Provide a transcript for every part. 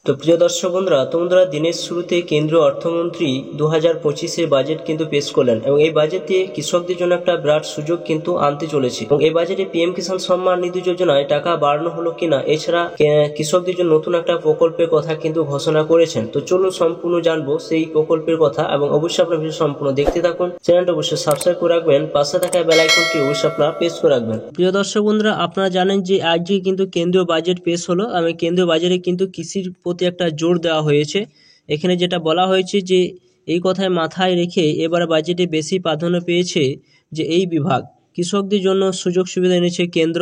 তো প্রিয় দর্শক বন্ধুরা, তোমরা দিনের শুরুতে কেন্দ্রীয় অর্থমন্ত্রী 2025-এর বাজেট কিন্তু পেশ করলেন এবং এই বাজেটে কৃষকদের জন্য একটা বিরাট সুযোগ কিন্তু আনতে চলেছে। এবং এই বাজেটে পিএম কিষাণ সম্মান নিধি যোজনায় টাকা বাড়ানো হলো কিনা, এছাড়া কৃষকদের জন্য নতুন একটা প্রকল্পের কথা কিন্তু ঘোষণা করেছেন। তো চলুন সম্পূর্ণ জানবো সেই প্রকল্পের কথা এবং অবশ্যই আপনার ভিডিও সম্পূর্ণ দেখতে থাকুন। চ্যানেলটা অবশ্যই সাবস্ক্রাইব করে রাখবেন, পাশে থাকা বেল আইকনটি অবশ্যই আপনারা প্রেস করে রাখবেন। প্রিয় দর্শক বন্ধুরা, আপনারা জানেন যে আজকে কিন্তু কেন্দ্রীয় বাজেট পেশ হলো এবং কেন্দ্রীয় বাজেটে কিন্তু কৃষির প্রতি একটা জোর দেওয়া হয়েছে। এখানে যেটা বলা হয়েছে যে এই কথায় মাথায় রেখে এবার বাজেটে বেশি প্রাধান্য পেয়েছে যে এই বিভাগ কৃষকদের জন্য সুযোগ সুবিধা এনেছে কেন্দ্র।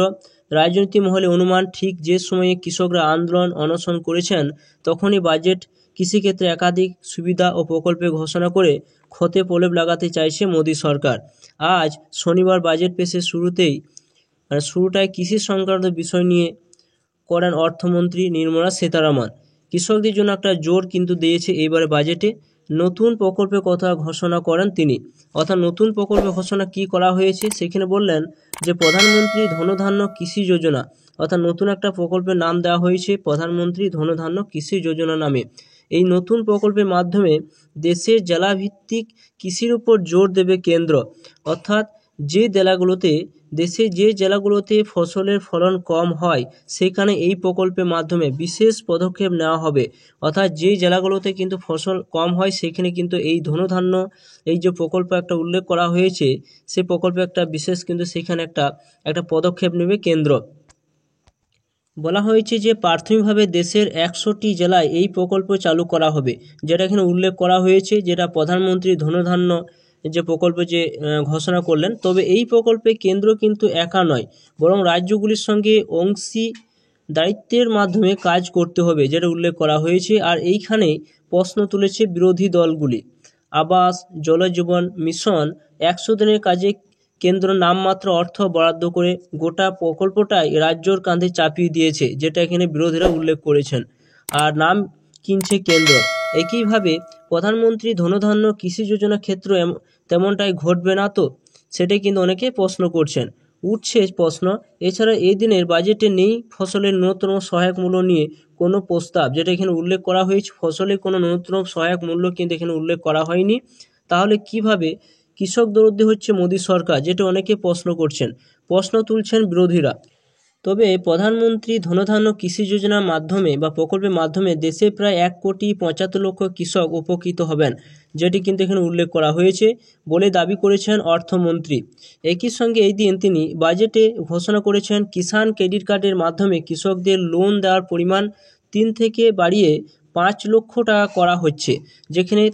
রাজনৈতিক মহলে অনুমান, ঠিক যে সময়ে কৃষকরা আন্দোলন অনশন করেছেন তখনই বাজেট কৃষিক্ষেত্রে একাধিক সুবিধা ও প্রকল্পের ঘোষণা করে ক্ষতে প্রলেপ লাগাতে চাইছে মোদী সরকার। আজ শনিবার বাজেট পেশের শুরুটায় কৃষি সংক্রান্ত বিষয় নিয়ে করেন অর্থমন্ত্রী নির্মলা সীতারামন। কৃষকদের জন্য একটা জোর কিন্তু দিয়েছে এইবারে বাজেটে। নতুন প্রকল্পের কথা ঘোষণা করেন তিনি। অর্থাৎ নতুন প্রকল্পের ঘোষণা কি করা হয়েছে সেখানে বললেন যে প্রধানমন্ত্রী ধনধান্য কৃষি যোজনা, অর্থাৎ নতুন একটা প্রকল্পের নাম দেওয়া হয়েছে প্রধানমন্ত্রী ধনধান্য কৃষি যোজনা নামে। এই নতুন প্রকল্পের মাধ্যমে দেশের জেলাভিত্তিক কৃষির উপর জোর দেবে কেন্দ্র। অর্থাৎ যে জেলাগুলোতে ফসলের ফলন কম হয় সেখানে এই প্রকল্পের মাধ্যমে বিশেষ পদক্ষেপ নেওয়া হবে। অর্থাৎ যে জেলাগুলোতে কিন্তু ফসল কম হয় সেখানে কিন্তু এই ধনধান্য এই যে প্রকল্প একটা উল্লেখ করা হয়েছে, সেই প্রকল্পে একটা বিশেষ কিন্তু সেখানে একটা পদক্ষেপ নেবে কেন্দ্র। বলা হয়েছে যে প্রাথমিকভাবে দেশের 100টি জেলায় এই প্রকল্প চালু করা হবে, যেটা এখানে উল্লেখ করা হয়েছে, যেটা প্রধানমন্ত্রী ধনধান্য যে প্রকল্প যে ঘোষণা করলেন। তবে এই প্রকল্পে কেন্দ্র কিন্তু একা নয়, বরং রাজ্যগুলির সঙ্গে অংশীদারিত্বের মাধ্যমে কাজ করতে হবে, যেটা উল্লেখ করা হয়েছে। আর এইখানে প্রশ্ন তুলেছে বিরোধী দলগুলি। আবাস জলজীবন মিশন 100 দিনের কাজে কেন্দ্র নামমাত্র অর্থ বরাদ্দ করে গোটা প্রকল্পটাই রাজ্যর কাঁধে চাপিয়ে দিয়েছে, যেটা এখানে বিরোধীরা উল্লেখ করেছেন। আর নাম কিনছে কেন্দ্র। একইভাবে প্রধানমন্ত্রী ধনধান্য কৃষি যোজনা ক্ষেত্র তেমনটাই ঘটবে না তো, সেটাই কিন্তু অনেকে প্রশ্ন করছেন, উঠছে প্রশ্ন। এছাড়া এই দিনের বাজেটে নেই ফসলের ন্যূনতম সহায়ক মূল্য নিয়ে কোনো প্রস্তাব, যেটা এখানে উল্লেখ করা হয়েছে। ফসলের কোনো ন্যূনতম সহায়ক মূল্য কিন্তু এখানে উল্লেখ করা হয়নি। তাহলে কিভাবে কৃষক বিরোধী হচ্ছে মোদী সরকার, যেটা অনেকে প্রশ্ন করছেন, প্রশ্ন তুলছেন বিরোধীরা। তবে প্রধানমন্ত্রী ধনধান্য কৃষি যোজনার মাধ্যমে বা প্রকল্পের মাধ্যমে দেশে প্রায় 1,75,00,000 কৃষক উপকৃত হবেন, যেটি কিন্তু এখানে উল্লেখ করা হয়েছে বলে দাবি করেছেন অর্থমন্ত্রী। একই সঙ্গে এই দিন তিনি বাজেটে ঘোষণা করেছেন কিষাণ ক্রেডিট কার্ডের মাধ্যমে কৃষকদের লোন দেওয়ার পরিমাণ 3 থেকে বাড়িয়ে 5 লক্ষ টাকা করা হচ্ছে। যেখানে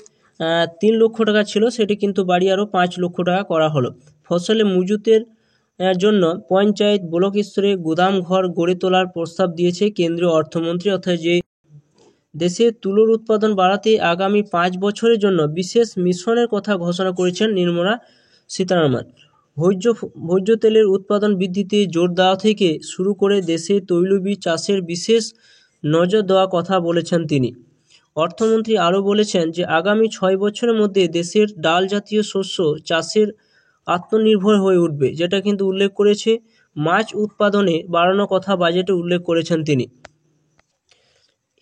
3 লক্ষ টাকা ছিল সেটি কিন্তু বাড়িয়ে আরও 5 লক্ষ টাকা করা হলো। ফসলের মজুতের জন্য পঞ্চায়েত ব্লক স্তরে গুদাম ঘর গড়ে তোলার প্রস্তাব দিয়েছে কেন্দ্রীয় অর্থমন্ত্রী। অর্থাৎ যে দেশে তুলোর উৎপাদন বাড়াতে আগামী 5 বছরের জন্য বিশেষ মিশনের কথা ঘোষণা করেছেন নির্মলা সীতারামন। ভোজ্য তেলের উৎপাদন বৃদ্ধিতে জোর দেওয়া থেকে শুরু করে দেশে তৈলবীজ চাষের বিশেষ নজর দেওয়ার কথা বলেছেন তিনি। অর্থমন্ত্রী আরও বলেছেন যে আগামী 6 বছরের মধ্যে দেশের ডাল জাতীয় শস্য চাষের আত্মনির্ভর হয়ে উঠবে, যেটা কিন্তু উল্লেখ করেছে। মাছ উৎপাদনে বাড়ানোর কথা বাজেটে উল্লেখ করেছেন তিনি।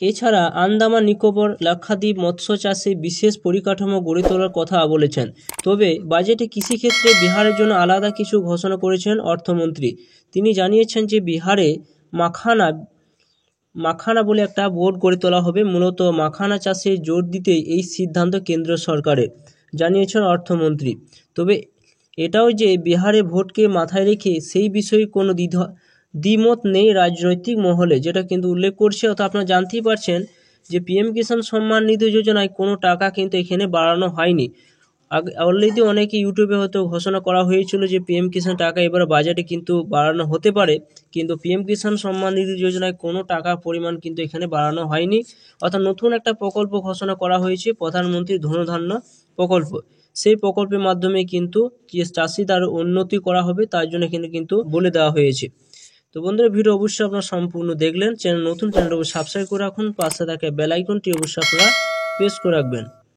এছাড়া আন্দামান নিকোবর লাক্ষাদ্বীপ মৎস্য চাষে বিশেষ পরিকাঠামো গড়ে তোলার কথা বলেছেন। তবে বাজেটে কৃষিক্ষেত্রে বিহারের জন্য আলাদা কিছু ঘোষণা করেছেন অর্থমন্ত্রী। তিনি জানিয়েছেন যে বিহারে মাখানা বলে একটা বোর্ড গড়ে তোলা হবে। মূলত মাখানা চাষে জোর দিতে এই সিদ্ধান্ত কেন্দ্র সরকারের, জানিয়েছেন অর্থমন্ত্রী। তবে এটাও যে বিহারে ভোটকে মাথায় রেখে সেই বিষয়ে কোনো দ্বিমত নেই রাজনৈতিক মহলে, যেটা কিন্তু উল্লেখ করছে। অর্থাৎ আপনারা জানতেই পারছেন যে পিএম কিষাণ সম্মান নিধি যোজনায় কোনো টাকা কিন্তু এখানে বাড়ানো হয়নি। অলরেডি অনেকে ইউটিউবে হয়তো ঘোষণা করা হয়েছিল যে পিএম কিষাণ টাকা এবার বাজেটে কিন্তু বাড়ানো হতে পারে, কিন্তু পিএম কিষাণ সম্মান নিধি যোজনায় কোনো টাকা পরিমাণ কিন্তু এখানে বাড়ানো হয়নি। অর্থাৎ নতুন একটা প্রকল্প ঘোষণা করা হয়েছে প্রধানমন্ত্রী ধনধান্য প্রকল্প। সেই প্রকল্পের মাধ্যমে কিন্তু যে চাষিদের উন্নতি করা হবে তার জন্য এখানে কিন্তু বলে দেওয়া হয়েছে। তো বন্ধুরা, ভিডিও অবশ্যই আপনারা সম্পূর্ণ দেখলেন। চ্যানেলটা সাবস্ক্রাইব করে রাখুন, পাশে থাকা বেল আইকনটি অবশ্যই আপনারা প্রেস করে রাখবেন।